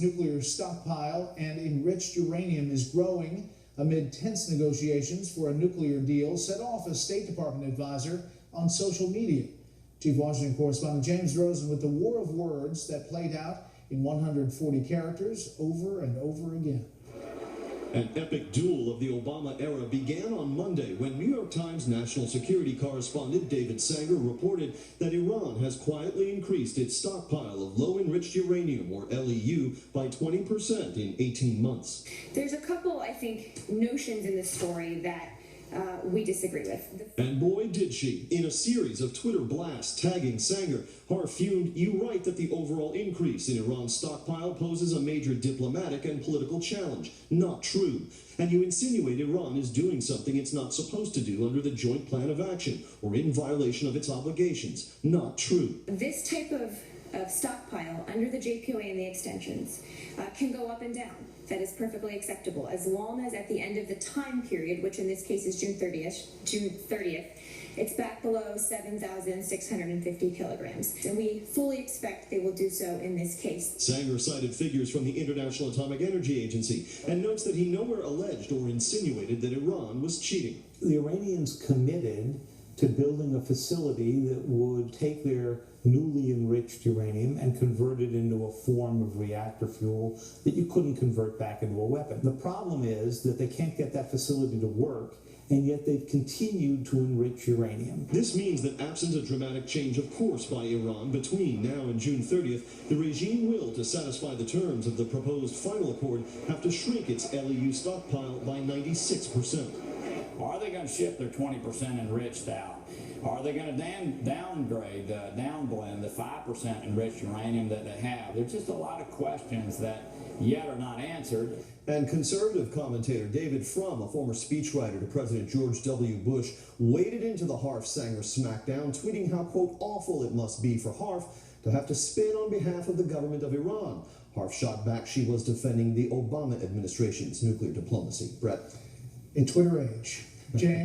Nuclear stockpile and enriched uranium is growing amid tense negotiations for a nuclear deal, set off a State Department advisor on social media. Chief Washington correspondent James Rosen with the war of words that played out in 140 characters over and over again. An epic duel of the Obama era began on Monday when New York Times national security correspondent David Sanger reported that Iran has quietly increased its stockpile of low-enriched uranium, or LEU, by 20% in 18 months. There's a couple, I think, notions in this story that we disagree with. And boy did she. In a series of Twitter blasts tagging Sanger, Har fumed, "You write that the overall increase in Iran's stockpile poses a major diplomatic and political challenge. Not true. And you insinuate Iran is doing something it's not supposed to do under the Joint Plan of Action or in violation of its obligations. Not true." This type of stockpile under the JPOA and the extensions can go up and down. That is perfectly acceptable, as long as at the end of the time period, which in this case is June 30th, it's back below 7,650 kilograms. And we fully expect they will do so in this case. Sanger cited figures from the International Atomic Energy Agency and notes that he nowhere alleged or insinuated that Iran was cheating. The Iranians committed to building a facility that would take their newly enriched uranium and convert it into a form of reactor fuel that you couldn't convert back into a weapon. The problem is that they can't get that facility to work, and yet they've continued to enrich uranium. This means that absent a dramatic change of course by Iran between now and June 30th, the regime will, to satisfy the terms of the proposed final accord, have to shrink its LEU stockpile by 96%. Are they going to ship their 20% enriched out? Are they going to downgrade, downblend the 5% enriched uranium that they have? There's just a lot of questions that yet are not answered. And conservative commentator David Frum, a former speechwriter to President George W. Bush, waded into the Harf-Sanger smackdown, tweeting how, quote, awful it must be for Harf to have to spin on behalf of the government of Iran. Harf shot back she was defending the Obama administration's nuclear diplomacy. Brett. A Twitter age. James.